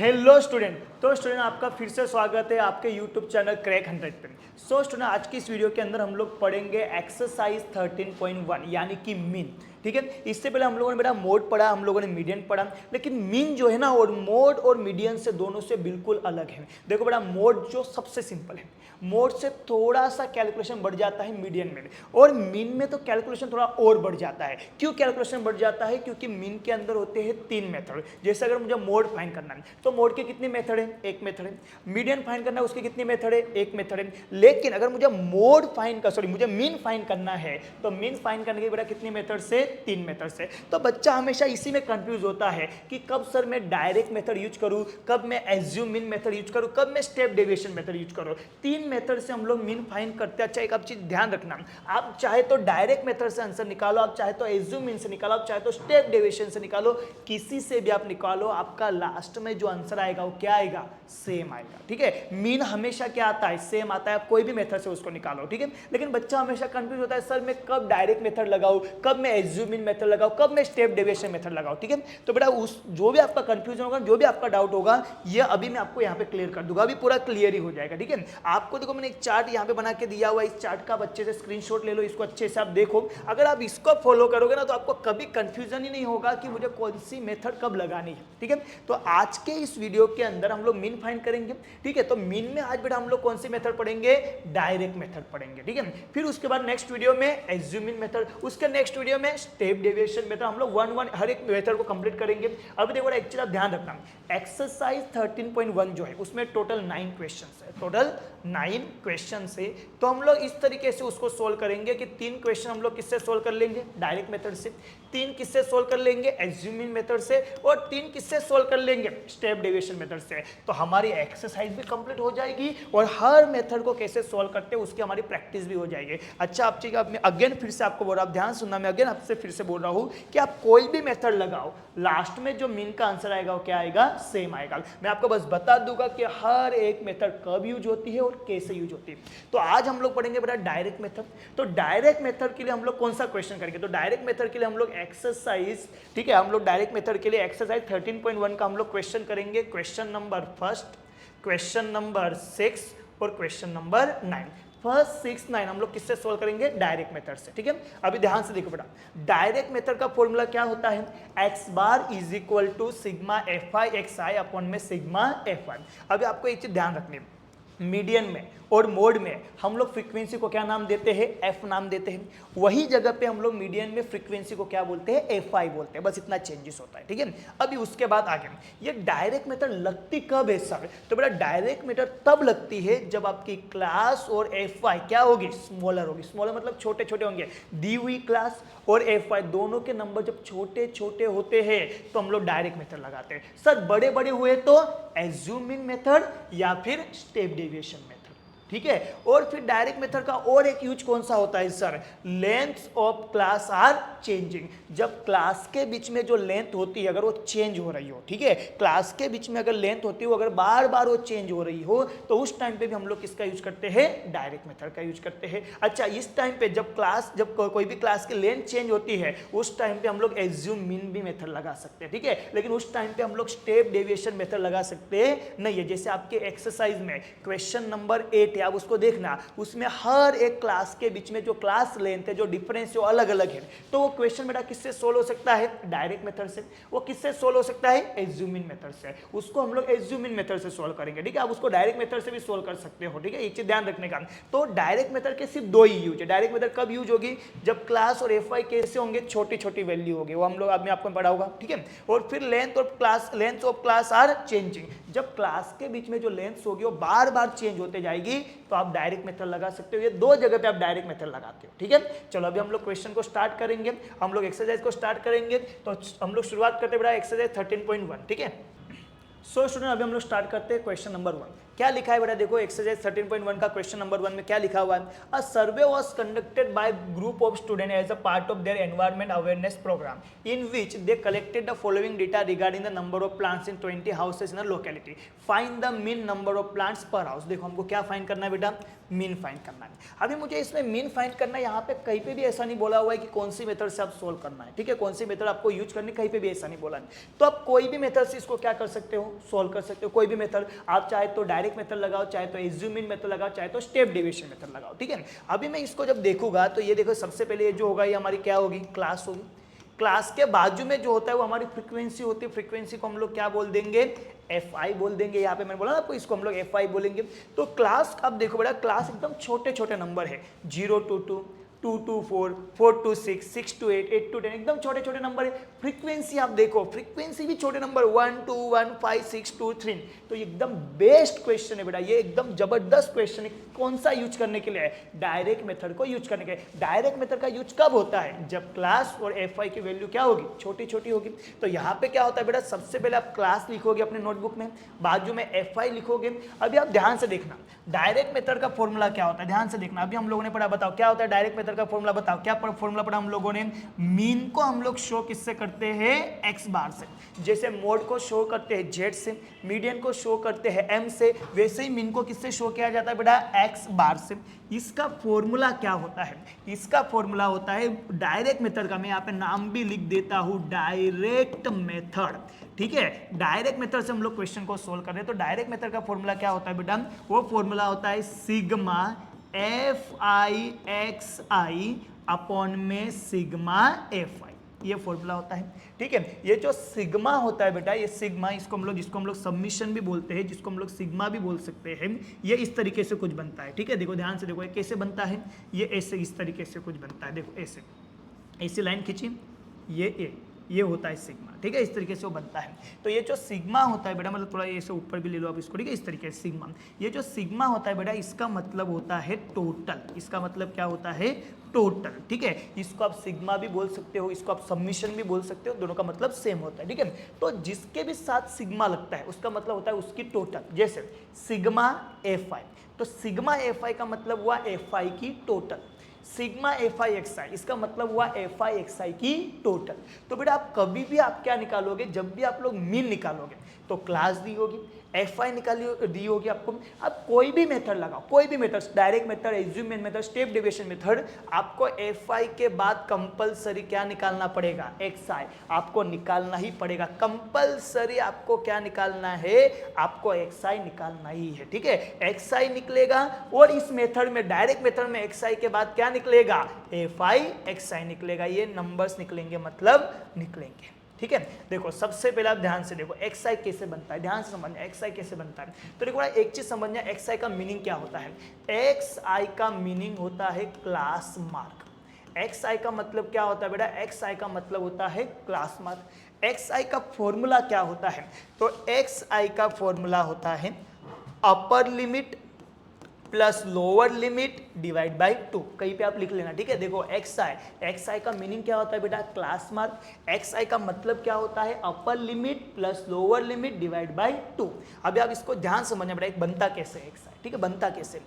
Hello student. तो student आपका फिर से स्वागत है आपके यूट्यूब चैनल क्रैक 100 पे। सो स्टूडेंट आज की इस वीडियो के अंदर हम लोग पढ़ेंगे एक्सरसाइज 13.1 यानी कि मीन। ठीक है, इससे पहले हम लोगों ने बेटा मोड पढ़ा, हम लोगों ने मीडियन पढ़ा, लेकिन मीन जो है ना और मोड और मीडियन से दोनों से बिल्कुल अलग है। देखो बेटा मोड जो सबसे सिंपल है, मोड से थोड़ा सा कैलकुलेशन बढ़ जाता है मीडियन में, और मीन में तो कैलकुलेशन थोड़ा और बढ़ जाता है। क्यों कैलकुलेशन बढ़ जाता है? क्योंकि मीन के अंदर होते हैं 3 मेथड। जैसे अगर मुझे मोड फाइंड करना है तो मोड के कितने मेथड है? एक मेथड है। मीडियन फाइंड करना है उसके कितने मेथड है? एक मेथड है। लेकिन अगर मुझे मोड फाइंड कर मुझे मीन फाइंड करना है तो मीन फाइंड करने के बेटा कितने मेथड से? 3 मेथड से। तो बच्चा हमेशा इसी में कंफ्यूज होता है कि कब सर मैं डायरेक्ट मेथड यूज करूं, कब मैं एज्यूम मीन मेथड यूज करूं, कब मैं स्टेप डेविएशन मेथड यूज करूं। 3 मेथड से हम लोग मीन फाइंड करते हैं। अच्छा एक आप चीज ध्यान रखना, आप चाहे तो डायरेक्ट मेथड से आंसर निकालो, आप चाहे तो एज्यूम मीन से निकालो, आप चाहे तो स्टेप डेविएशन से निकालो, किसी से भी आप निकालो, आपका लास्ट में जो आंसर आएगा वो क्या आएगा? सेम आएगा। ठीक है, मीन हमेशा क्या आता है? सेम आता है। आप कोई भी मेथड से उसको निकालो। ठीक है, लेकिन बच्चा हमेशा कंफ्यूज होता है, सर मैं कब डायरेक्ट मेथड लगाऊं, कब मैं एज्यूम मीन मेथड लगाऊं, कब मैं स्टेप डेविएशन मेथड लगाऊं। ठीक है, तो बेटा उस जो भी आपका कंफ्यूजन होगा, जो भी आपका डाउट होगा, ये अभी मैं आपको यहाँ पे क्लियर कर दूंगा, अभी पूरा क्लियर ही हो जाएगा। ठीक है, आपको देखो मैंने एक चार्ट यहाँ पे बना के दिया हुआ है, इस चार्ट का आप अच्छे से स्क्रीनशॉट ले लो, इसको अच्छे से आप देखो। अगर आप इसको फॉलो करोगे ना तो आपको कभी कंफ्यूजन ही नहीं होगा कि मुझे कौन सी मेथड कब लगानी है। ठीक है, तो आज के इस वीडियो के अंदर हम लोग मीन फाइंड करेंगे। ठीक है, तो मीन में आज बेटा हम लोग कौन सी मेथड पढ़ेंगे? डायरेक्ट मेथड पढ़ेंगे। ठीक है, फिर उसके बाद नेक्स्ट वीडियो में एज्यूम मीन मेथड, उसके नेक्स्ट वीडियो में स्टेप डेविएशन मेथड। हम लोग वन हर एक मेथड को कंप्लीट करेंगे। अब देखो एक चीज आप ध्यान रखना, एक्सरसाइज 13.1 जो है उसमें टोटल 9 क्वेश्चंस है, टोटल 9 क्वेश्चंस है। तो हम लोग इस तरीके से उसको सोल्व करेंगे कि 3 क्वेश्चन हम लोग किससे सोल्व कर लेंगे? डायरेक्ट मेथड से। 3 किससे सोल्व कर लेंगे? एज्यूम मीन मेथड से। और 3 किससे सोल्व कर लेंगे? स्टेप डेविएशन मेथड से। तो हमारी एक्सरसाइज भी कंप्लीट हो जाएगी और हर मेथड को कैसे सोल्व करते हैं उसकी हमारी प्रैक्टिस भी हो जाएगी। अच्छा आप ठीक है, अगेन फिर से आपको बोल रहा हूं, ध्यान सुनना, मैं अगेन आपसे फिर से बोल रहा हूं कि आप कोई भी मेथड लगाओ, लास्ट में जो मीन का आंसर आएगा वो क्या आएगा? सेम आएगा। मैं आपको बस बता दूंगा कि हर एक मेथड कब यूज होती है और कैसे यूज होती है। तो आज हम लोग पढ़ेंगे बेटा डायरेक्ट मेथड। तो डायरेक्ट मेथड के लिए हम लोग कौन सा क्वेश्चन करेंगे? तो डायरेक्ट मेथड के लिए हम लोग एक्सरसाइज, ठीक है, हम लोग डायरेक्ट मेथड के लिए एक्सरसाइज 13.1 का हम लोग क्वेश्चन करेंगे। क्वेश्चन नंबर 1, क्वेश्चन नंबर 6 और क्वेश्चन नंबर 9। फर्स्ट 6 9 हम लोग किससे सोल्व करेंगे? डायरेक्ट मेथड से। ठीक है, अभी ध्यान से देखो बेटा, डायरेक्ट मेथड का फॉर्मूला क्या होता है? x bar is equal to sigma fi xi upon में सिग्मा fi। अभी आपको एक चीज ध्यान रखनी है, मीडियन में और मोड में हम लोग फ्रीक्वेंसी को क्या नाम देते हैं? एफ नाम देते हैं। वही जगह पे हम लोग मीडियन में फ्रीक्वेंसी को क्या बोलते हैं? एफ आई बोलते हैं। बस इतना चेंजेस होता है। ठीक है, अभी उसके बाद आगे ये डायरेक्ट मेथड लगती कब है सर? तो बेटा डायरेक्ट मेथड तब लगती है जब आपकी क्लास और एफ आई क्या होगी? स्मॉलर होगी। स्मॉलर मतलब छोटे छोटे होंगे। दी हुई क्लास और एफ आई दोनों के नंबर जब छोटे छोटे होते हैं तो हम लोग डायरेक्ट मेथड लगाते हैं। सर बड़े बड़े हुए तो एज्यूम मीन मेथड या फिर स्टेप डेविएशन मेथड। ठीक है, और फिर डायरेक्ट मेथड का और एक यूज कौन सा होता है sir? Length of class are changing. जब क्लास के बीच में जो लेंथ होती है अगर वो चेंज हो रही हो, ठीक है, क्लास के बीच में अगर लेंथ होती हो, अगर बार बार वो चेंज हो रही हो, तो उस टाइम पे भी हम लोग किसका यूज करते हैं? डायरेक्ट मेथड का यूज करते हैं। अच्छा इस टाइम पे जब कोई भी क्लास की लेंथ चेंज होती है उस टाइम पे हम लोग एज्यूम मीन भी मेथड लगा सकते हैं। ठीक है, लेकिन उस टाइम पे हम लोग स्टेप डेविएशन मेथड लगा सकते नहीं है। जैसे आपके एक्सरसाइज में क्वेश्चन नंबर 8 आप उसको देखना, उसमें हर एक क्लास के बीच में जो क्लास लेंथ है, जो डिफरेंस है, अलग अलग है। तो वो क्वेश्चन बेटा किससे सोल्व हो सकता है? डायरेक्ट मेथड से। वो किससे सोल्व हो सकता है? एज्यूम मीन मेथड से। उसको हम लोग एज्यूम मीन मेथड से सोल्व करेंगे। ठीक है, आप उसको डायरेक्ट मेथड से भी सोल्व कर सकते हो। ठीक है, एक चीज ध्यान रखने का, तो डायरेक्ट मेथड के सिर्फ 2 ही यूज है। डायरेक्ट मेथड कब यूज होगी? जब क्लास और एफ आई कैसे होंगे? छोटी छोटी वैल्यू होगी, वो हम लोग अब मैं आपको पढ़ा होगा। ठीक है, और फिर length of class are changing. जब क्लास के बीच में जो लेंथ होगी वो बार बार चेंज होते जाएगी तो आप डायरेक्ट मेथड लगा सकते हो। ये 2 जगह पे आप डायरेक्ट मेथड लगाते हो। ठीक है, चलो अभी हम लोग क्वेश्चन को स्टार्ट करेंगे, हम लोग एक्सरसाइज को स्टार्ट करेंगे। तो हम लोग शुरुआत करते हैं बेटा एक्सरसाइज 13.1। ठीक है, सो स्टूडेंट अभी हम लोग स्टार्ट करते हैं क्वेश्चन नंबर 1। क्या लिखा है बेटा, देखो एक्सरसाइज 13.1 का क्वेश्चन नंबर 1 में क्या लिखा हुआ है, a survey was conducted by group of student as a part of their environment awareness program in which they collected the following data regarding the number of plants in 20 houses in a locality, find the mean number of plants per house. देखो हमको क्या find करना है बेटा, mean find करना है। अभी मुझे इसमें मीन फाइंड करना है, यहाँ पे कहीं पे भी ऐसा नहीं बोला हुआ है कि कौन सी मेथड से आप सोल्व करना है, ठीक है, कौन सी मेथड आपको यूज करनी, कहीं पे भी ऐसा नहीं बोला है। तो आप कोई भी मेथड से इसको क्या कर सकते हो, सोल्व कर सकते हो, कोई भी मेथड। आप चाहे तो डायरेक्ट मेथड लगाओ, चाहे तो एज्यूम इन मेथड लगाओ, चाहे तो स्टेप डेविएशन मेथड लगाओ, ठीक है। अभी मैं इसको जब देखूंगा तो ये देखो सबसे पहले ये जो होगा ये हमारी क्या होगी, क्लास होगी। क्लास के बाजू में जो होता है वो हमारी फ्रीक्वेंसी होती है, फ्रीक्वेंसी को हम लोग क्या बोल देंगे, Fi बोल देंगे। यहाँ पे मैंने बोला ना आपको, इसको हम लोग Fi बोलेंगे। तो क्लास अब देखो बेटा, क्लास एकदम छोटे छोटे नंबर है, 0 to 2, 2 to 4, 4 to 6, 6 to 8, 8 to 10, एकदम छोटे छोटे नंबर है। फ्रीक्वेंसी आप देखो, फ्रीक्वेंसी भी छोटे नंबर, 1 2 1 5 6 2 3। तो ये एकदम बेस्ट क्वेश्चन है बेटा, ये एकदम जबरदस्त क्वेश्चन है। कौन सा यूज करने के लिए है, डायरेक्ट मेथड को यूज करने के लिए। डायरेक्ट मेथड का यूज कब होता है, जब क्लास और Fi की वैल्यू क्या होगी, छोटी छोटी होगी। तो यहाँ पे क्या होता है बेटा, सबसे पहले आप क्लास लिखोगे अपने नोटबुक में, बाजू में Fi लिखोगे। अभी आप ध्यान से देखना, डायरेक्ट मेथड का फॉर्मूला क्या होता है, ध्यान से देखना। अभी हम लोगों ने पढ़ा, बताओ क्या होता है डायरेक्ट मेथड का फॉर्मूला, बताओ क्या फॉर्मूला पढ़ा हम लोगों ने। मीन को हम लोग शो किससे करते हैं, एक्स बार से। जैसे मोड को शो करते हैं जेड से, मीडियन को शो करते हैं एम से, वैसे ही मीन को किससे शो किया जाता है बेटा, एक्स बार से। इसका फॉर्मूला क्या होता है, इसका फॉर्मूला होता है डायरेक्ट मेथड का, मैं यहाँ पे नाम भी लिख देता हूं, डायरेक्ट मेथड, ठीक है। डायरेक्ट मेथड से हम लोग क्वेश्चन को सोल्व कर रहे हैं। तो डायरेक्ट मेथड का फॉर्मूला क्या होता है बेटा, वो फॉर्मूला होता है सिग्मा Fi अपॉन में सिग्मा Fi, ये फॉर्मूला होता है, ठीक है। ये जो सिग्मा होता है बेटा, ये सिग्मा, इसको हम लोग सबमिशन भी बोलते हैं, जिसको हम लोग सिग्मा भी बोल सकते हैं। ये इस तरीके से कुछ बनता है, ठीक है। देखो ध्यान से देखो, ये कैसे बनता है, ये ऐसे इस तरीके से कुछ बनता है। देखो ऐसे ऐसे लाइन खींची, ये होता है सिग्मा, ठीक है। इस तरीके से वो बनता है। तो ये जो सिग्मा होता है बेटा, मतलब थोड़ा ऐसे ऊपर भी ले लो आप इसको, ठीक है, इस तरीके से सिग्मा। ये जो सिग्मा होता है बेटा, इसका मतलब होता है टोटल, इसका मतलब क्या होता है, टोटल, ठीक है। इसको आप सिग्मा भी बोल सकते हो, इसको आप सबमिशन भी बोल सकते हो, दोनों का मतलब सेम होता है, ठीक है। तो जिसके भी साथ सिग्मा लगता है उसका मतलब होता है उसकी टोटल। जैसे सिग्मा Fi, तो सिग्मा Fi का मतलब हुआ Fi की टोटल। सिग्मा Fi इसका मतलब हुआ Fi की टोटल। तो बेटा आप कभी भी आप क्या निकालोगे, जब भी आप लोग मीन निकालोगे तो क्लास दी होगी, Fi दी होगी आपको। आप कोई भी मेथड लगाओ, कोई भी method, direct method, assumption method, step deviation method, आपको Fi के बाद कंपलसरी क्या निकालना पड़ेगा, Xi आपको निकालना ही पड़ेगा। कंपलसरी आपको क्या निकालना है, आपको Xi निकालना ही है, ठीक है। Xi निकलेगा और इस मेथड में, डायरेक्ट मेथड में Xi के बाद क्या निकलेगा, Fi Xi निकलेगा। ये नंबर्स निकलेंगे, मतलब निकलेंगे, ठीक है। देखो सबसे पहले आप ध्यान से देखो Xi कैसे बनता है, ध्यान से समझना Xi कैसे बनता है। तो देखो एक चीज समझना, Xi का मीनिंग क्या होता है। Xi का मीनिंग होता है क्लास मार्क। Xi का मतलब क्या होता है बेटा, Xi का मतलब होता है क्लास मार्क। Xi का फॉर्मूला क्या होता है, तो Xi का फॉर्मूला होता है upper limit plus lower limit divide by 2। कहीं पे आप लिख लेना, ठीक है। देखो Xi का मीनिंग क्या होता है बेटा, क्लास मार्क। Xi का मतलब क्या होता है, upper limit plus lower limit divide by 2। अभी आप इसको ध्यान समझना बेटा, एक बनता कैसे है Xi, ठीक है, बनता कैसे।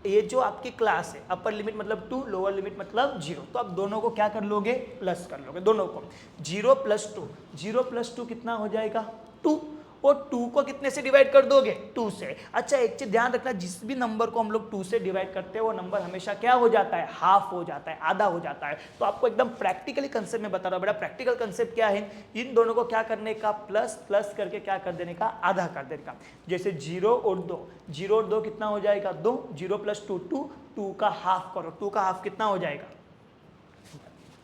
ये जो आपकी क्लास है, अपर लिमिट मतलब 2, लोअर लिमिट मतलब 0, तो आप दोनों को क्या कर लोगे, प्लस कर लोगे दोनों को। 0 + 2, 0 + 2 कितना हो जाएगा, 2, और 2 को कितने से डिवाइड कर दोगे, 2 से। अच्छा एक चीज ध्यान रखना, जिस भी नंबर को हम लोग 2 से डिवाइड करते हैं वो नंबर हमेशा क्या हो जाता है, हाफ हो जाता है, आधा हो जाता है। तो आपको एकदम प्रैक्टिकली कंसेप्ट में बता रहा हूं बेटा। प्रैक्टिकल कंसेप्ट क्या है, इन दोनों को क्या करने का, प्लस प्लस करके क्या कर देने का, आधा कर देने का। जैसे 0 और 2, 0 और 2 कितना हो जाएगा, 2, 0 + 2 2, 2 का हाफ करो, 2 का हाफ कितना हो जाएगा,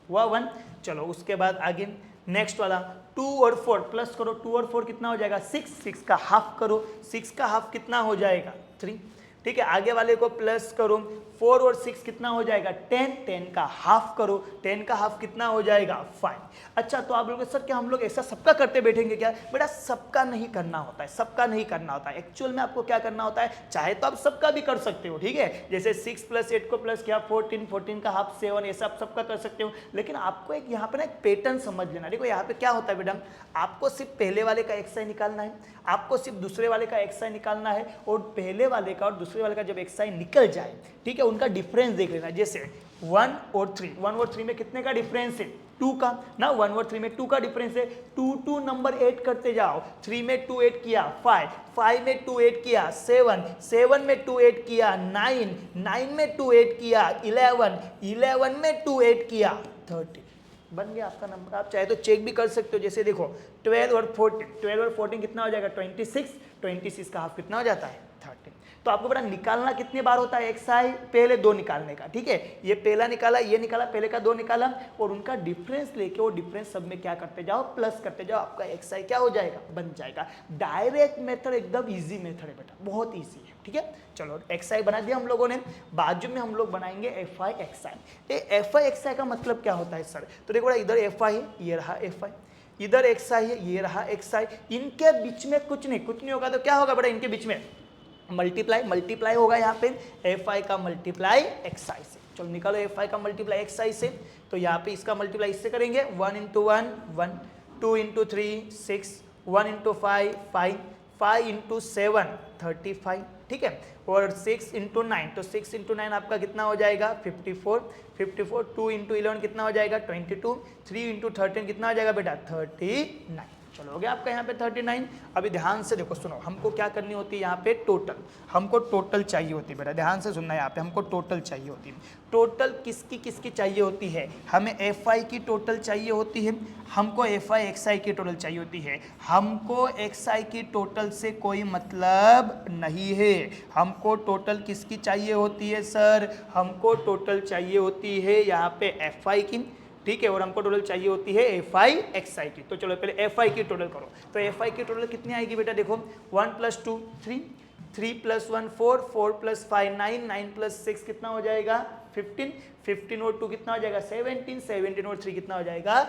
हुआ 1। चलो उसके बाद आगे नेक्स्ट वाला 2 और 4 प्लस करो, 2 और 4 कितना हो जाएगा, 6, 6 का हाफ करो, 6 का हाफ कितना हो जाएगा, 3, ठीक है, आगे वाले को प्लस करो, 4 और 6 कितना हो जाएगा 10, 10 का हाफ करो, 10 का हाफ कितना हो जाएगा 5। अच्छा, तो आप लोग सर क्या हम लोग ऐसा सबका करते बैठेंगे क्या? बेटा सबका नहीं करना होता है, सबका नहीं करना होता है। एक्चुअल में आपको क्या करना होता है, चाहे तो आप सबका भी कर सकते हो, ठीक है, जैसे 6 + 8 को प्लस किया 14, 14 का हाफ 7, ये सब सबका कर सकते हो। लेकिन आपको एक यहाँ पे ना एक पैटर्न समझ लेना। देखो यहाँ पे क्या होता है बेटा, आपको सिर्फ पहले वाले का एक्सआई निकालना है, आपको सिर्फ दूसरे वाले का एक्सआई निकालना है, और पहले वाले का और दूसरे वाले का जब एक्सआई निकल जाए, ठीक है, उनका डिफरेंस देख लेना। जैसे 1 और 3 में कितने का डिफरेंस है 2 का ना, 1 और 3 में 2 का डिफरेंस है। 2 नंबर ऐड करते जाओ, 3 में 2 ऐड किया 5, 5 में 2 ऐड किया 7, 7 में 2 ऐड किया 9, 9 में 2 ऐड किया 11, 11 में 2 ऐड किया 30, बन गया आपका नंबर। आप चाहे तो चेक भी कर सकते हो, जैसे देखो 12 और 14 कितना हो जाएगा 26, 26 का हाफ कितना हो जाता है 30। तो आपको बड़ा निकालना कितने बार होता है एक्सआई, पहले 2 निकालने का, ठीक है, ये पहला निकाला, ये निकाला, पहले का 2 निकाला, और उनका डिफरेंस लेके वो डिफरेंस सब में क्या करते जाओ, प्लस करते जाओ, आपका एक्सआई क्या हो जाएगा, बन जाएगा। डायरेक्ट मेथड एकदम इजी मेथड है बेटा, बहुत इजी है, ठीक है। चलो एक्सआई बना दिया हम लोगों ने, बाजू में हम लोग बनाएंगे एफआई एक्सआई। एफआई एक्सआई का मतलब क्या होता है सर, तो देखो इधर एफआई है, ये रहा एफआई, इधर एक्सआई है, ये रहा एक्सआई, इनके बीच में कुछ नहीं होगा, तो क्या होगा बेटा, इनके बीच में मल्टीप्लाई होगा यहाँ पे एफ आई का मल्टीप्लाई एक्स आई से। चलो निकालो एफ आई का मल्टीप्लाई एक्स आई से, तो यहाँ पे इसका मल्टीप्लाई इससे करेंगे, 1 × 1 1, 2 × 3 6, 1 × 5 5, 5 × 7 35, ठीक है, और 6 × 9, तो 6 × 9 आपका कितना हो जाएगा 54, 2 × 11 कितना हो जाएगा 22, 3 × 13 कितना हो जाएगा बेटा 39। चलो हो गया आपका यहाँ पे 39। अभी ध्यान से देखो, सुनो, हमको क्या करनी होती है यहाँ पे टोटल, हमको टोटल चाहिए होती है बेटा, ध्यान से सुनना है, यहाँ पे हमको टोटल चाहिए होती है। टोटल किसकी चाहिए होती है, हमें एफ आई की टोटल चाहिए होती है, हमको एफ आई एक्स आई की टोटल चाहिए होती है। हमको एक्स आई की टोटल से कोई मतलब नहीं है, हमको टोटल किसकी चाहिए होती है सर, हमको टोटल चाहिए होती है यहाँ पे एफ आई की, ठीक है, और हमको टोटल चाहिए होती है एफ आई एक्स आई की। तो चलो पहले एफ आई की टोटल करो, तो एफ आई की टोटल कितनी आएगी बेटा, देखो 1 + 2 3, 3 + 1 4, 4 + 5 9, 9 + 6 कितना हो जाएगा 15, 15 और 2 कितना हो जाएगा 17, 17 और 3 कितना हो जाएगा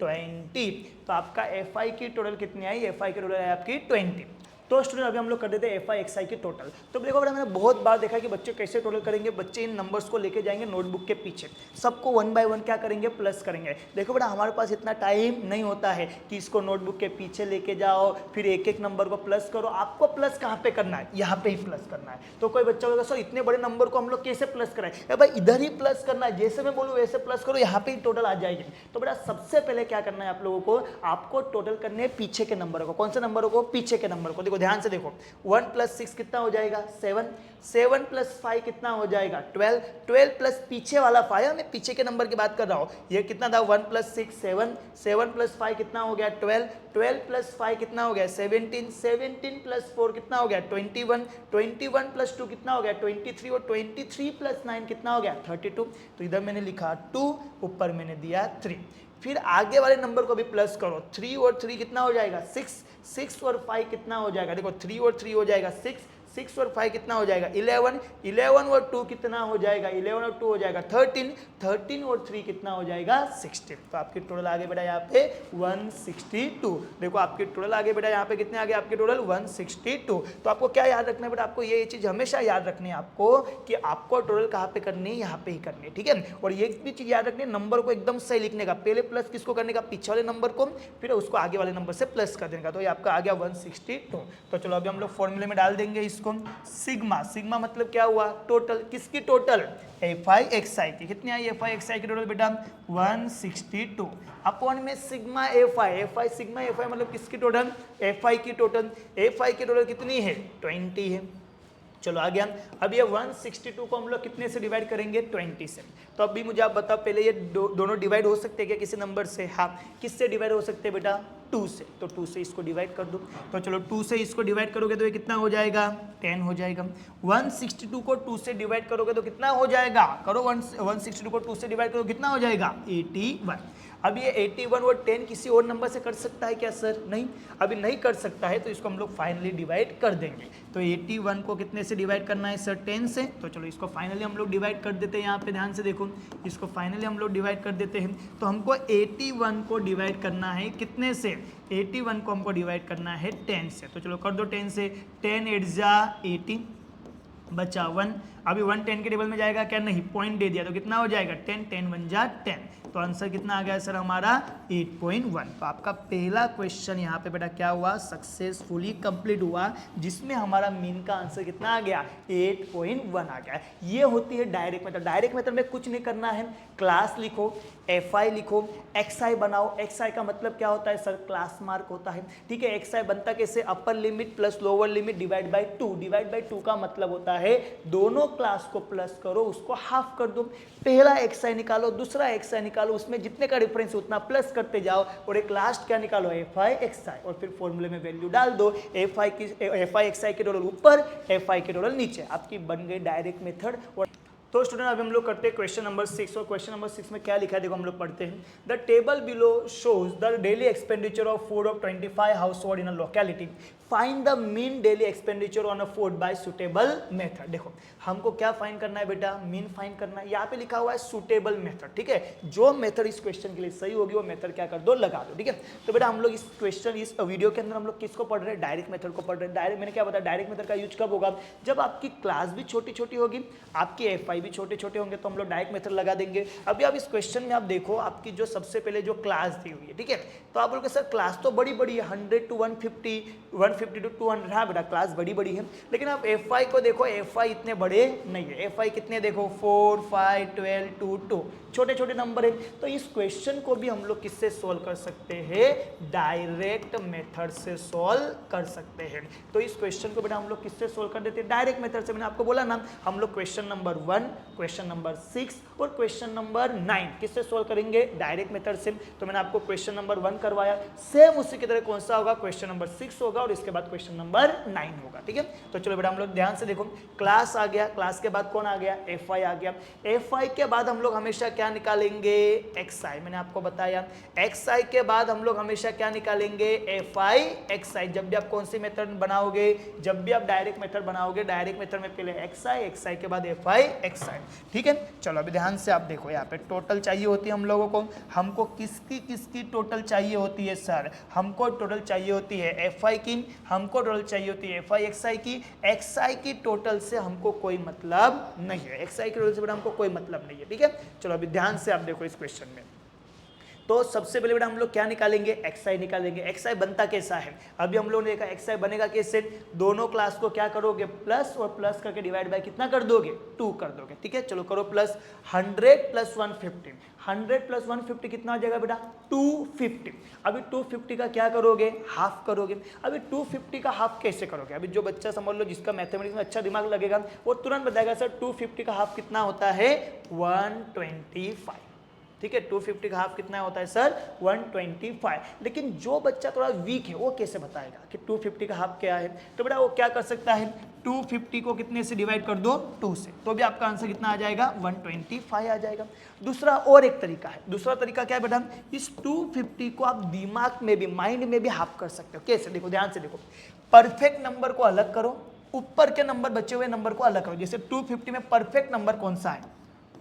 20। तो आपका एफ आई की टोटल कितनी आई, एफ आई की टोटल है आपकी 20। तो स्टूडेंट अभी हम लोग कर देते हैं एफ आई एक्स आई की टोटल। तो देखो बेटा मैंने बहुत बार देखा कि बच्चे कैसे टोटल करेंगे, बच्चे इन नंबर्स को लेके जाएंगे नोटबुक के पीछे, सबको 1 बाय 1 क्या करेंगे प्लस करेंगे। देखो बेटा हमारे पास इतना टाइम नहीं होता है कि इसको नोटबुक के पीछे लेके जाओ फिर एक एक नंबर को प्लस करो। आपको प्लस कहाँ पे करना है, यहाँ पे ही प्लस करना है। तो कोई बच्चा बोलेगा सर इतने बड़े नंबर को हम लोग कैसे प्लस कराएं, भाई इधर ही प्लस करना है, जैसे मैं बोलूँ वैसे प्लस करो, यहाँ पे ही टोटल आ जाएगी। तो बेटा सबसे पहले क्या करना है आप लोगों को, आपको टोटल करने है पीछे के नंबर को। कौन से नंबरों को, पीछे के नंबर को। देखो ध्यान से देखो 1 + 6 कितना हो जाएगा 7, 7 + 5 कितना हो जाएगा 12, 12 प्लस पीछे वाला 5, मैं पीछे के नंबर की बात कर रहा हूँ। ये कितना था 1 + 6 7, 7 + 5 कितना हो गया 12, 12 + 5 कितना हो गया 17, 17 + 4 कितना हो गया 21, 21 + 2 कितना हो गया 23, और 23 + 9 कितना हो गया 32। तो इधर मैंने लिखा 2, ऊपर मैंने दिया 3। फिर आगे वाले नंबर को भी प्लस करो, 3 और 3 कितना हो जाएगा 6, 6 और 5 कितना हो जाएगा, देखो 3 और 3 हो जाएगा 6, 6 और 5 कितना हो जाएगा 11, 11 और 2 कितना हो जाएगा 11 और 2 हो जाएगा 13, 13 और 3 कितना हो जाएगा 16। तो आपकी टोटल आगे बेटा यहाँ पे 162। देखो आपकी टोटल आगे बेटा यहाँ पे कितने आगे आपके टोटल 162। तो आपको क्या याद रखना है बेटा, आपको ये चीज़ हमेशा याद रखनी है आपको कि आपको टोटल कहाँ पे करनी है, यहाँ पे ही करनी है, ठीक है। और ये भी चीज़ याद रखनी है, नंबर को एकदम सही लिखने का, पहले प्लस किसको करने का पीछे वाले नंबर को, फिर उसको आगे वाले नंबर से प्लस कर देने का। तो ये आपका आ गया 162। तो चलो अभी हम लोग फॉर्मूले में डाल देंगे इसको, सिग्मा, सिग्मा मतलब क्या हुआ टोटल, किसकी टोटल एफ आई एक्स आई की। कितनी आई एफ आई एक्स आई की टोटल बेटा 162 अपॉन में sigma F I, F I sigma F I मतलब किसकी टोटल एफ आई की टोटल, एफ आई की टोटल कितनी है 20 है। चलो आ गया। अब ये 162 को हम लोग कितने से डिवाइड करेंगे 20 से। तो अभी मुझे आप बताओ पहले ये दोनों डिवाइड हो सकते हैं क्या किसी नंबर से, हाँ किससे डिवाइड हो सकते हैं बेटा 2 से। तो 2 से इसको डिवाइड कर दो। तो चलो 2 से इसको डिवाइड करोगे तो ये कितना हो जाएगा 10 हो जाएगा। 162 को 2 से डिवाइड करोगे तो कितना हो जाएगा, करो 162 को 2 से डिवाइड करो कितना हो जाएगा 81। अब ये 81 और 10 किसी और नंबर से कर सकता है क्या सर? नहीं, अभी नहीं कर सकता है, तो इसको हम लोग फाइनली डिवाइड कर देंगे। तो 81 को कितने से डिवाइड करना है सर? 10 से। तो चलो इसको फाइनली हम लोग डिवाइड कर देते हैं, यहाँ पे ध्यान से देखो, इसको फाइनली हम लोग डिवाइड कर देते हैं। तो हमको 81 को डिवाइड करना है कितने से? 81 को हमको डिवाइड करना है 10 से। तो चलो कर दो 10 से, 10 8 जा 80 बचा 1। अभी 1 10 के टेबल में जाएगा क्या? नहीं, पॉइंट दे दिया तो कितना हो जाएगा? 10 10 1 जा 10। तो आंसर कितना आ गया सर हमारा? 8.1। तो आपका पहला क्वेश्चन यहाँ पे बेटा क्या हुआ? सक्सेसफुली कंप्लीट हुआ, जिसमें हमारा मीन का आंसर कितना आ गया? 8.1 आ गया। ये होती है डायरेक्ट मेथड। डायरेक्ट मेथड में कुछ नहीं करना है, क्लास लिखो, FI लिखो, XI बनाओ। XI का मतलब क्या होता है सर? क्लास मार्क होता है, ठीक है। XI बनता कैसे? Upper limit plus lower limit divide by 2। Divide by 2 का मतलब होता है दोनों क्लास को प्लस करो, उसको हाफ कर दो। पहला XI निकालो, दूसरा XI निकालो, उसमें जितने का डिफरेंस उतना प्लस करते जाओ, और एक लास्ट क्या निकालो? FI XI, और फिर फॉर्मूले में वैल्यू डाल दो। FI XI के टोटल ऊपर, FI के टोटल नीचे, आपकी बन गई डायरेक्ट मेथड। और तो स्टूडेंट अभी हम लोग करते हैं क्वेश्चन नंबर 6, और क्वेश्चन नंबर 6 में क्या लिखा है देखो हम लोग पढ़ते हैं। The table below shows the daily expenditure of food of 25 house hold in a locality. Find the mean daily expenditure on a food by suitable method. देखो हमको क्या फाइंड करना है बेटा? मीन फाइंड करना है। यहाँ पे लिखा हुआ है सुटेबल मेथड, ठीक है। जो मेथड इस क्वेश्चन के लिए सही होगी वो मेथड क्या कर दो? लगा दो, ठीक है। तो बेटा हम लोग इस क्वेश्चन, इस वीडियो के अंदर हम लोग किसको पढ़ रहे हैं? डायरेक्ट मेथड को पढ़ रहे हैं। डायरेक्ट, मैंने क्या बताया, डायरेक्ट मेथड का यूज कब होगा? जब आपकी क्लास भी छोटी छोटी होगी, आपकी FI भी छोटे छोटे होंगे, तो हम लोग डायरेक्ट मेथड लगा देंगे। अभी आप इस क्वेश्चन में आप देखो, आपकी जो सबसे पहले जो क्लास दी हुई है, ठीक है, तो आप बोलोगे सर क्लास तो बड़ी बड़ी है, 100 to 150, 150 to 200। हाँ बेटा क्लास बड़ी बड़ी है, लेकिन आप FI को देखो, FI इतने बड़े नहीं है। FI कितने देखो? 4 5 12 2 2, छोटे छोटे नंबर है। तो इस क्वेश्चन को भी हम लोग किससे सोल्व कर सकते हैं? डायरेक्ट मेथड से सोल्व कर सकते हैं। तो इस क्वेश्चन को बेटा हम लोग किससे सोल्व कर देते हैं? डायरेक्ट मेथड से। मैंने आपको बोला ना, हम लोग क्वेश्चन नंबर 1, क्वेश्चन नंबर 6 और क्वेश्चन नंबर 9 किससे सोल्व करेंगे? डायरेक्ट मेथड से। तो मैंने आपको क्वेश्चन नंबर 1 करवाया, सेम उसी की तरह कौन सा होगा? क्वेश्चन नंबर 6 होगा, और इसके बाद क्वेश्चन नंबर 9 होगा, ठीक है। तो चलो बेटा हम लोग ध्यान से देखो, क्लास आ गया, क्लास के बाद कौन आ गया? FI आ गया। FI के बाद हम लोग हमेशा क्या निकालेंगे? XI। मैंने आपको बताया XI के बाद हम लोग हमेशा क्या निकालेंगे? FI XI। जब भी आप कौन सी मेथड बनाओगे? जब भी आप डायरेक्ट मेथड बनाओगे, डायरेक्ट मेथड में पहले XI, XI के बाद FI XI, ठीक है। चलो अभी ध्यान से आप देखो, यहाँ पे टोटल चाहिए होती है हम लोगों को। हमको किसकी किसकी टोटल चाहिए होती है सर? हमको टोटल चाहिए होती है FI की, हमको टोटल चाहिए होती है FI XI की। XI की टोटल से हमको कोई मतलब नहीं है, XI की टोटल से बेटा हमको कोई मतलब नहीं है, ठीक है। चलो अभी ध्यान से आप देखो इस क्वेश्चन में। तो सबसे पहले बेटा हम लोग क्या निकालेंगे? XI निकालेंगे। XI बनता कैसा है? अभी हम लोगों ने देखा XI बनेगा कैसे? दोनों क्लास को क्या करोगे? प्लस, और प्लस करके डिवाइड बाय कितना कर दोगे? 2 कर दोगे, ठीक है। चलो करो प्लस। 100 प्लस 150, 100 प्लस 150 कितना हो जाएगा बेटा? 250। अभी 250 का क्या करोगे? हाफ करोगे। अभी 250 का हाफ कैसे करोगे? अभी जो बच्चा समझ लो जिसका मैथमेटिक्स में अच्छा दिमाग लगेगा, वो तुरंत बताएगा सर 250 का हाफ कितना होता है? 125, ठीक है। 250 का हाफ कितना होता है सर? 125। लेकिन जो बच्चा थोड़ा वीक है वो कैसे बताएगा कि 250 का हाफ क्या है? तो बेटा वो क्या कर सकता है? 250 को कितने से डिवाइड कर दो? 2 से, तो भी आपका आंसर कितना आ जाएगा? 125 आ जाएगा। दूसरा और एक तरीका है। दूसरा तरीका क्या है बेटा? इस 250 को आप दिमाग में भी, माइंड में भी हाफ कर सकते हो। कैसे? देखो ध्यान से देखो, परफेक्ट नंबर को अलग करो, ऊपर के नंबर बचे हुए नंबर को अलग करो। जैसे 250 में परफेक्ट नंबर कौन सा है?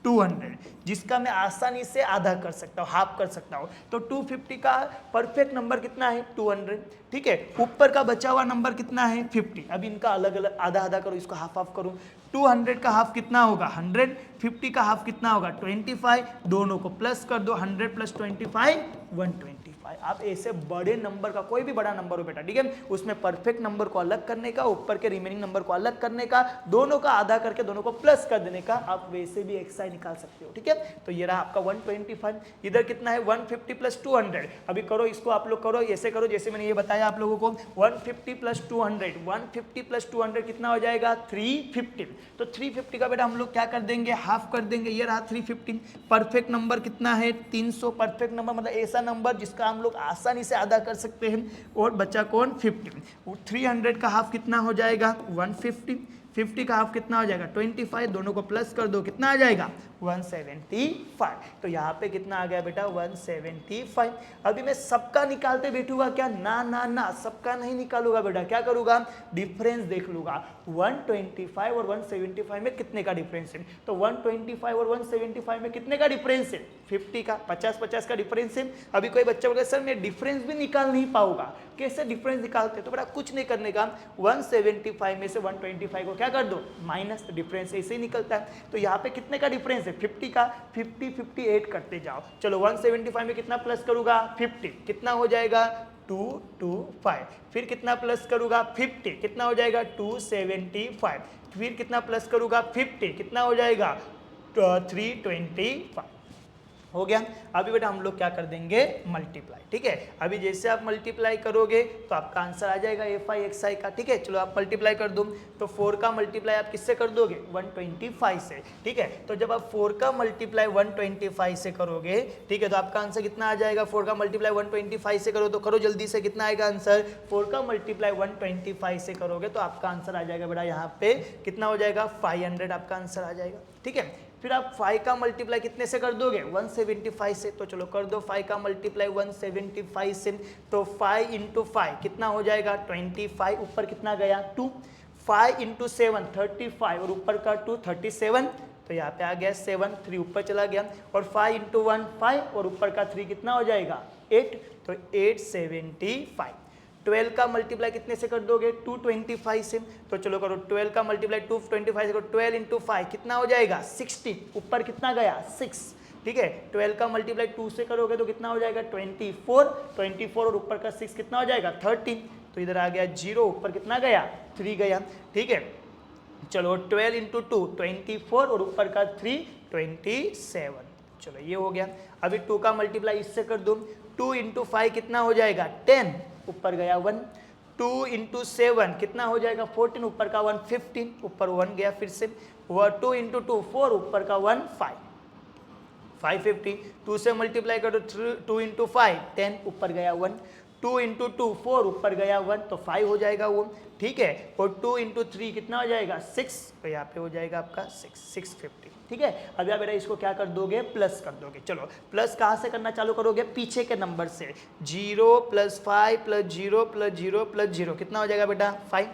200, जिसका मैं आसानी से आधा कर सकता हूँ, हाफ कर सकता हूँ। तो 250 का परफेक्ट नंबर कितना है? 200, ठीक है। ऊपर का बचा हुआ नंबर कितना है? 50। अब इनका अलग अलग आधा आधा करो, इसको हाफ हाफ करो। 200 का हाफ कितना होगा? 100। 50 का हाफ कितना होगा? 25। दोनों को प्लस कर दो, 100 प्लस 25 125। आप ऐसे बड़े नंबर का, कोई भी बड़ा नंबर हो बेटा, ठीक है, उसमें परफेक्ट नंबर को अलग करने का, ऊपर के रिमेनिंग नंबर को अलग करने का, दोनों का आधा करके दोनों को प्लस कर देने का, आप वैसे भी XI निकाल सकते हो, ठीक है। तो ये रहा आपका 125। इधर कितना है? 150 प्लस 200। अभी करो इसको, आप लोग करो, ऐसे करो जैसे मैंने ये बताया आप लोगों को। 150 प्लस 200, 150 प्लस 200 कितना हो जाएगा? 350। तो 350 का बेटा हम लोग क्या कर देंगे? हाफ कर देंगे। ये रहा 350। परफेक्ट नंबर कितना है? 300। परफेक्ट नंबर मतलब ऐसा नंबर जिसका हम लोग आसानी से आधा कर सकते हैं। और बचा कौन? 50। 300 का हाफ कितना हो जाएगा? 150। 50 का हाफ कितना हो जाएगा 25, दोनों को प्लस कर दो कितना आ जाएगा 175। तो यहाँ पे कितना आ गया बेटा 175। अभी मैं सबका निकालते बैठूंगा क्या, ना ना ना, सबका नहीं निकालूंगा बेटा, क्या करूंगा डिफरेंस देख लूंगा 125 और 175 में कितने का डिफरेंस है। तो 125 और 175 में कितने का डिफरेंस है 50 का, 50-50 का डिफरेंस है। अभी कोई बच्चा बोले सर मैं डिफरेंस भी निकाल नहीं पाऊंगा, कैसे डिफरेंस निकालते, तो बेटा कुछ नहीं करने का, 175 में से 125 को क्या कर दो माइनस, डिफरेंस ऐसे ही निकलता है। तो यहाँ पे कितने का डिफरेंस है 50 का, 50 58 करते जाओ। चलो 175 में कितना प्लस करूंगा 50, कितना हो जाएगा 225, फिर कितना प्लस करूंगा 50, कितना हो जाएगा 275, फिर कितना प्लस करूंगा 50, कितना हो जाएगा 325, हो गया। अभी बेटा हम लोग क्या कर देंगे मल्टीप्लाई, ठीक है। अभी जैसे आप मल्टीप्लाई करोगे तो आपका आंसर आ जाएगा FI XI का, ठीक है। चलो आप मल्टीप्लाई कर दो, तो 4 का मल्टीप्लाई आप किससे कर दोगे 125 से, ठीक है। तो जब आप 4 का मल्टीप्लाई 125 से करोगे, ठीक है, तो आपका आंसर कितना आ जाएगा, 4 का मल्टीप्लाई 125 से करो, तो करो जल्दी से, कितना आएगा आंसर, 4 का मल्टीप्लाई 125 से करोगे तो आपका आंसर आ जाएगा बेटा यहाँ पे कितना हो जाएगा 500, आपका आंसर आ जाएगा, ठीक है। फिर आप 5 का मल्टीप्लाई कितने से कर दोगे 175 से, तो चलो कर दो 5 का मल्टीप्लाई 175 से, तो 5 इंटू 5 कितना हो जाएगा 25, ऊपर कितना गया 2, 5 इंटू 7 35 और ऊपर का 2 37, तो यहाँ पे आ गया 7, 3 ऊपर चला गया, और 5 इंटू 1 5 और ऊपर का 3 कितना हो जाएगा 8, तो 875। 12 का मल्टीप्लाई कितने से कर दोगे 225 से, तो चलो करो 12 का मल्टीप्लाई 225 से करो, 12 इंटू 5 कितना हो जाएगा 60, ऊपर कितना गया 6, ठीक है। 12 का मल्टीप्लाई 2 से करोगे तो कितना हो जाएगा 24 और ऊपर का 6 कितना हो जाएगा 13, तो इधर आ गया 0, ऊपर कितना गया 3 गया, ठीक है। चलो 12 इंटू 2 24 और ऊपर का 3 27, चलो ये हो गया। अभी 2 का मल्टीप्लाई इससे कर दो, 2 इंटू 5 कितना हो जाएगा 10, ऊपर गया 1, 2 इंटू 7 कितना हो जाएगा 14, ऊपर का 1 15, ऊपर 1 गया फिर से, 2 इंटू 2 4, ऊपर का 1 550, 2 से मल्टीप्लाई करो 2 इंटू 5 10, ऊपर गया 1, 2 इंटू 2 4, ऊपर गया 1, तो 5 हो जाएगा वो, ठीक है। और 2 इंटू 3 कितना हो जाएगा 6, तो यहाँ पे हो जाएगा आपका 650, ठीक है। अभी आप बेटा इसको क्या कर दोगे प्लस कर दोगे। चलो प्लस कहाँ से करना चालू करोगे, पीछे के नंबर से, 0 + 5 + 0 + 0 + 0 कितना हो जाएगा बेटा 5,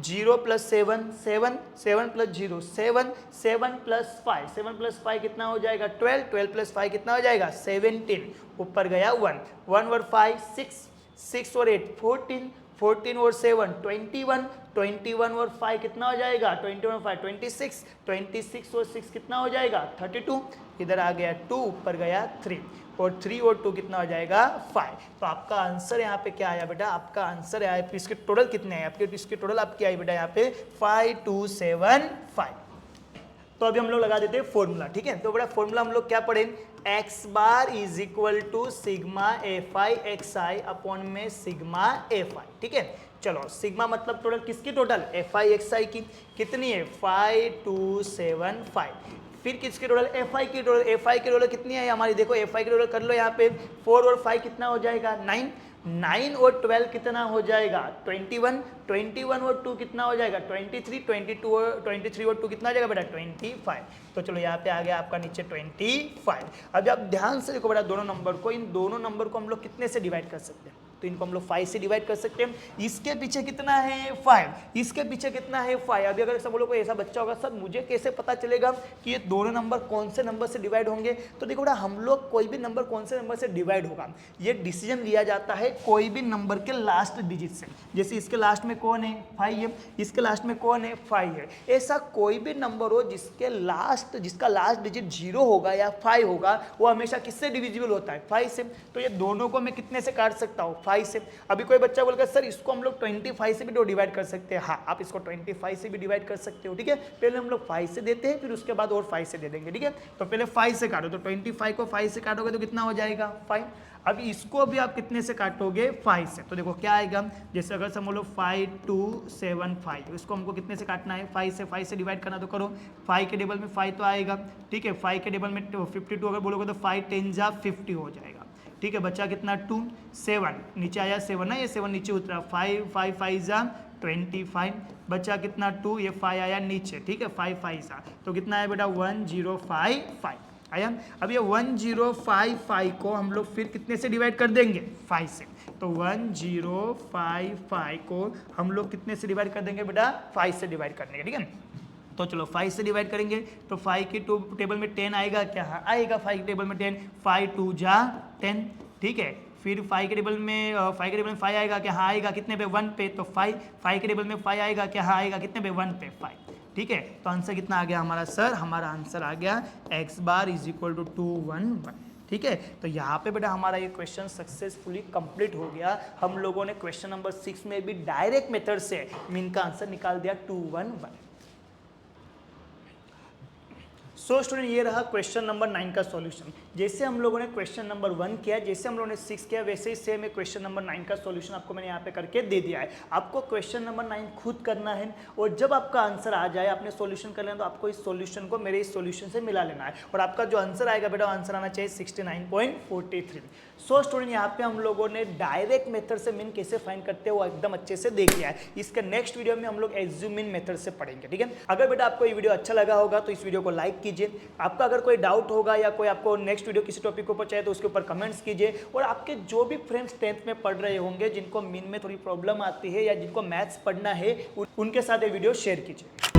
0 + 7 7 7 + 0 7 7 + 5 7 + 5 कितना हो जाएगा 12 12 + 5 कितना हो जाएगा 17, ऊपर गया 1 1 और 5 6 6 और 8 14 14 और 7 21 21 और 5 कितना हो जाएगा 21 और 5 26 26 और 6 कितना हो जाएगा 32, इधर आ गया 2, ऊपर गया 3 और 3 और 2 कितना हो जाएगा 5। तो आपका आंसर यहाँ पे क्या आया बेटा, आपका आंसर है इसके टोटल कितने हैं आपके, इसके टोटल आपकी आई बेटा यहाँ पे 5275। तो अभी हम लोग लगा देते हैं फॉर्मूला, ठीक है। तो बेटा फॉर्मूला हम लोग क्या पढ़े, x bar is equal to sigma FI XI upon में सिग्मा FI, ठीक है। चलो सिग्मा मतलब टोटल किसकी, टोटल FI XI की कितनी है 5275, फिर किसकी टोटल FI की, टोटल FI की टोटल कितनी है हमारी, देखो FI की टोटल कर लो यहाँ पे 4 और 5 कितना हो जाएगा 9 9 और 12 कितना हो जाएगा 21 21 और 2 कितना हो जाएगा 23 22 और 23 और 2 कितना हो जाएगा बेटा 25। तो चलो यहाँ पे आ गया आपका नीचे 25। अभी आप ध्यान से देखो बेटा दोनों नंबर को, इन दोनों नंबर को हम लोग कितने से डिवाइड कर सकते हैं, तो इनको हम लोग 5 से डिवाइड कर सकते हैं। इसके पीछे कितना है 5, इसके पीछे कितना है 5। अभी अगर सब लोग को ऐसा बच्चा होगा सर मुझे कैसे पता चलेगा कि ये दोनों नंबर कौन से नंबर से डिवाइड होंगे, तो देखो बेटा हम लोग कोई भी नंबर कौन से नंबर से डिवाइड होगा ये डिसीजन लिया जाता है कोई भी नंबर के लास्ट डिजिट से। जैसे इसके लास्ट में कौन है 5 है, इसके लास्ट में कौन है 5 है, ऐसा कोई भी नंबर हो जिसका लास्ट डिजिट 0 होगा या 5 होगा वो हमेशा किससे डिविजिबल होता है 5 से। तो ये दोनों को मैं कितने से काट सकता हूँ 5 से। अभी कोई बच्चा बोलकर सर इसको हम लोग 25 से भी डिवाइड कर सकते हैं, हाँ आप इसको 25 से भी डिवाइड कर सकते हो, ठीक है। पहले हम लोग 5 से देते हैं फिर उसके बाद और 5 से दे देंगे, ठीक है। तो पहले 5 से काटो, तो 25 को 5 से काटोगे तो कितना हो जाएगा 5। अब इसको भी आप कितने से काटोगे 5 से, तो देखो क्या आएगा, जैसे अगर हम लोग 5275 तो इसको हमको कितने से काटना है 5 से डिवाइड करना, तो करो 5 के टेबल में 5 तो आएगा, ठीक है। 5 के टेबल में 52 अगर बोलोगे तो 5 10 जा 50 हो जाएगा, ठीक है। बच्चा कितना 2 7 नीचे आया 7 ना, ये 7 नीचे उतरा 5 5 5 जा 25 बचा कितना 2, ये 5 आया नीचे, ठीक है 5 5 सा, तो कितना है बेटा 1055 आया। अब ये 1055 को हम लोग फिर कितने से डिवाइड कर देंगे 5 से, तो 1055 को हम लोग कितने से डिवाइड कर देंगे बेटा 5 से डिवाइड कर देंगे, ठीक है। तो चलो 5 से डिवाइड करेंगे तो 5 की टेबल में 10 आएगा क्या, हाँ आएगा 5 की टेबल में 10, 5 2 जा 10, ठीक है। फिर 5 के टेबल में 5 आएगा क्या, हाँ आएगा कितने पे 1 पे, तो 5 के टेबल में 5 आएगा क्या, हाँ आएगा कितने पे 1 पे 5, ठीक है। तो आंसर कितना आ गया हमारा सर, हमारा आंसर आ गया x bar is equal to 211, ठीक है। तो यहाँ पे बेटा हमारा ये क्वेश्चन सक्सेसफुली कंप्लीट हो गया। हम लोगों ने क्वेश्चन नंबर 6 में भी डायरेक्ट मेथड से मीन का आंसर निकाल दिया 211। सो स्टूडेंट ये रहा क्वेश्चन नंबर 9 का सॉल्यूशन। जैसे हम लोगों ने क्वेश्चन नंबर 1 किया, जैसे हम लोगों ने 6 किया, वैसे ही सेम क्वेश्चन नंबर 9 का सॉल्यूशन आपको मैंने यहाँ पे करके दे दिया है। आपको क्वेश्चन नंबर 9 खुद करना है और जब आपका आंसर आ जाए, आपने सॉल्यूशन कर लेना, तो आपको इस सॉल्यूशन को मेरे इस सॉल्यूशन से मिला लेना है और आपका जो आंसर आएगा बेटा आंसर आना चाहिए 69.43। सो स्टूडेंट यहाँ पे हम लोगों ने डायरेक्ट मेथड से मीन कैसे फाइंड करते हैं वो एकदम अच्छे से देख लिया है। इसके नेक्स्ट वीडियो में हम लोग एज्यूम मीन मेथड से पढ़ेंगे, ठीक है। अगर बेटा आपको ये वीडियो अच्छा लगा होगा तो इस वीडियो को लाइक कीजिए। आपका अगर कोई डाउट होगा या कोई आपको नेक्स्ट वीडियो किसी टॉपिक के ऊपर चाहिए तो उसके ऊपर कमेंट्स कीजिए। और आपके जो भी फ्रेंड्स 10th में पढ़ रहे होंगे, जिनको मीन में थोड़ी प्रॉब्लम आती है या जिनको मैथ्स पढ़ना है, उनके साथ ये वीडियो शेयर कीजिए।